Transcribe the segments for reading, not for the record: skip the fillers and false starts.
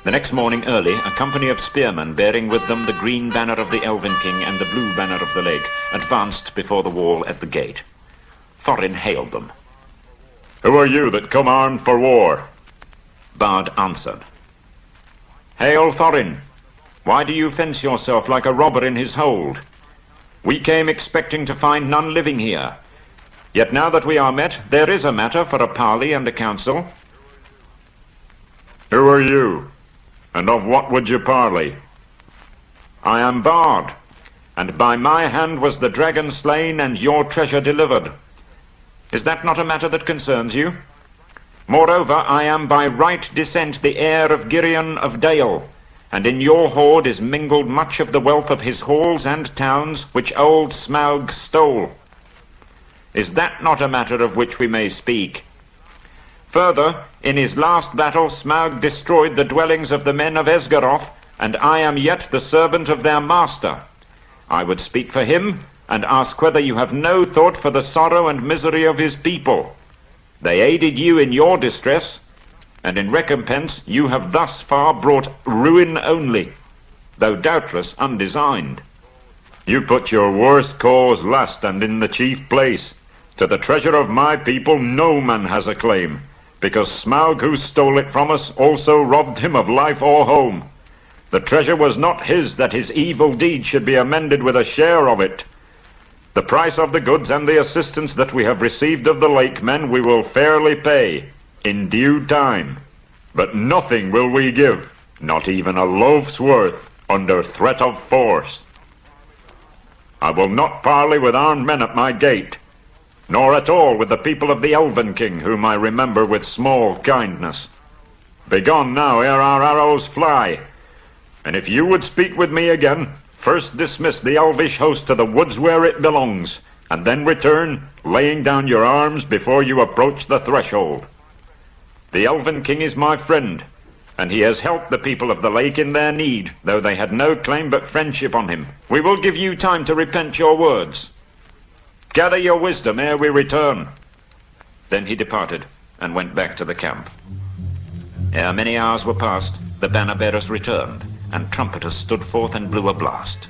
The next morning early, a company of spearmen, bearing with them the green banner of the Elvenking and the blue banner of the lake, advanced before the wall at the gate. Thorin hailed them. "Who are you that come armed for war?" Bard answered. "Hail, Thorin! Why do you fence yourself like a robber in his hold? We came expecting to find none living here. Yet now that we are met, there is a matter for a parley and a council." "Who are you? And of what would you parley?" "I am Bard, and by my hand was the dragon slain and your treasure delivered. Is that not a matter that concerns you? Moreover, I am by right descent the heir of Girion of Dale, and in your hoard is mingled much of the wealth of his halls and towns, which old Smaug stole. Is that not a matter of which we may speak? Further, in his last battle Smaug destroyed the dwellings of the men of Esgaroth, and I am yet the servant of their master. I would speak for him, and ask whether you have no thought for the sorrow and misery of his people. They aided you in your distress, and in recompense you have thus far brought ruin only, though doubtless undesigned." "You put your worst cause last and in the chief place. To the treasure of my people no man has a claim, because Smaug, who stole it from us, also robbed him of life or home. The treasure was not his, that his evil deed should be amended with a share of it. The price of the goods and the assistance that we have received of the lake men we will fairly pay, in due time. But nothing will we give, not even a loaf's worth, under threat of force. I will not parley with armed men at my gate, nor at all with the people of the Elvenking, whom I remember with small kindness. Begone now ere our arrows fly, and if you would speak with me again, first dismiss the elvish host to the woods where it belongs, and then return, laying down your arms before you approach the threshold. The Elvenking is my friend, and he has helped the people of the lake in their need, though they had no claim but friendship on him. We will give you time to repent your words. Gather your wisdom ere we return." Then he departed, and went back to the camp. Ere many hours were past, the banner-bearers returned, and trumpeters stood forth and blew a blast.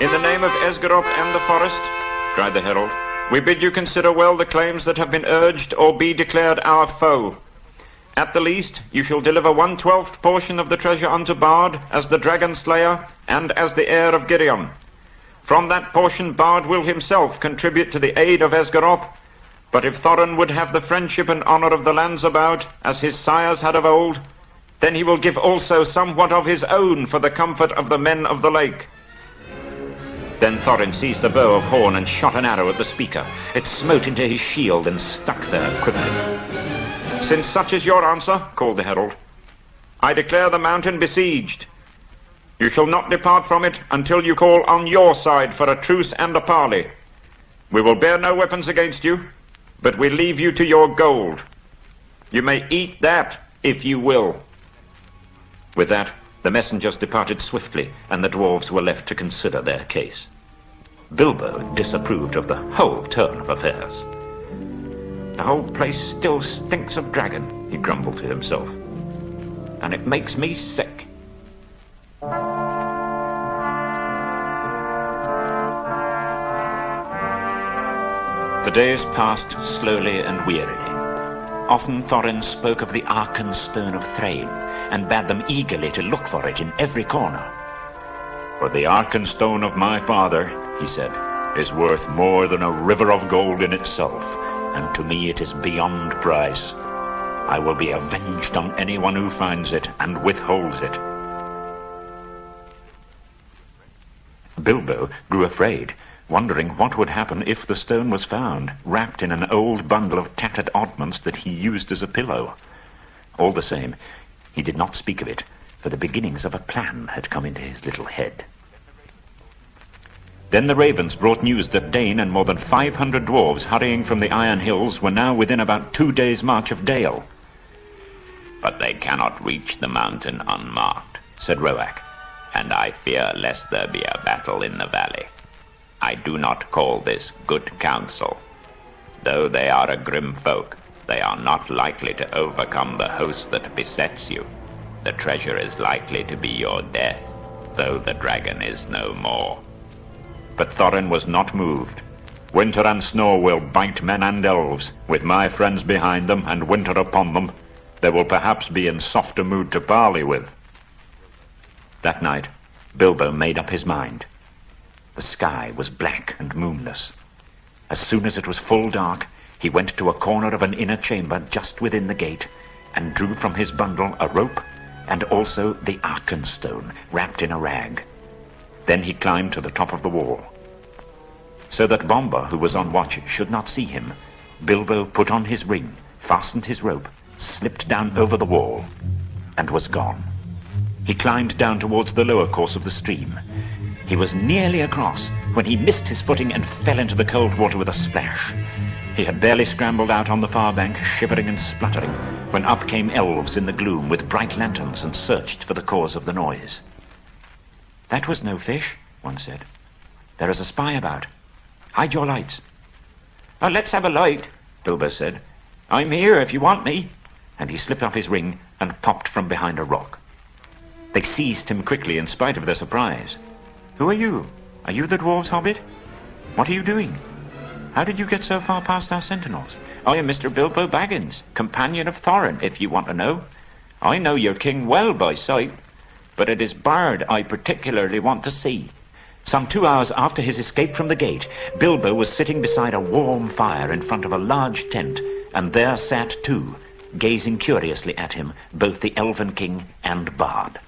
"In the name of Esgaroth and the forest," cried the herald, "we bid you consider well the claims that have been urged or be declared our foe. At the least, you shall deliver 1/12 portion of the treasure unto Bard, as the dragon slayer, and as the heir of Girion. From that portion Bard will himself contribute to the aid of Esgaroth, but if Thorin would have the friendship and honor of the lands about, as his sires had of old, then he will give also somewhat of his own for the comfort of the men of the lake." Then Thorin seized a bow of horn and shot an arrow at the speaker. It smote into his shield and stuck there quivering. "Since such is your answer," called the herald, "I declare the mountain besieged. You shall not depart from it until you call on your side for a truce and a parley. We will bear no weapons against you, but we leave you to your gold. You may eat that if you will." With that, the messengers departed swiftly, and the dwarves were left to consider their case. Bilbo disapproved of the whole turn of affairs. "The whole place still stinks of dragon," he grumbled to himself, "and it makes me sick." The days passed slowly and wearily. Often Thorin spoke of the Arkenstone of Thrain, and bade them eagerly to look for it in every corner. "For the Arkenstone of my father," he said, "is worth more than a river of gold in itself, and to me it is beyond price. I will be avenged on anyone who finds it and withholds it." Bilbo grew afraid, wondering what would happen if the stone was found, wrapped in an old bundle of tattered oddments that he used as a pillow. All the same, he did not speak of it, for the beginnings of a plan had come into his little head. Then the ravens brought news that Dane and more than 500 dwarves hurrying from the Iron Hills were now within about 2 days' march of Dale. "But they cannot reach the mountain unmarked," said Roak, "and I fear lest there be a battle in the valley. I do not call this good counsel." Though they are a grim folk, they are not likely to overcome the host that besets you. The treasure is likely to be your death, though the dragon is no more." But Thorin was not moved. "Winter and snow will bite men and elves. With my friends behind them and winter upon them, they will perhaps be in softer mood to parley with." That night, Bilbo made up his mind. The sky was black and moonless. As soon as it was full dark, he went to a corner of an inner chamber just within the gate and drew from his bundle a rope and also the Arkenstone wrapped in a rag. Then he climbed to the top of the wall. So that Bomba, who was on watch, should not see him, Bilbo put on his ring, fastened his rope, slipped down over the wall, and was gone. He climbed down towards the lower course of the stream. He was nearly across when he missed his footing and fell into the cold water with a splash. He had barely scrambled out on the far bank, shivering and spluttering, when up came elves in the gloom with bright lanterns and searched for the cause of the noise. "That was no fish," one said. "There is a spy about. Hide your lights." "Oh, let's have a light," Bilbo said. "I'm here if you want me." And he slipped off his ring and popped from behind a rock. They seized him quickly in spite of their surprise. "Who are you? Are you the dwarves' hobbit? What are you doing? How did you get so far past our sentinels?" "I am Mr. Bilbo Baggins, companion of Thorin, if you want to know. I know your king well by sight, but it is Bard I particularly want to see." Some 2 hours after his escape from the gate, Bilbo was sitting beside a warm fire in front of a large tent, and there sat too, gazing curiously at him, both the Elvenking and Bard.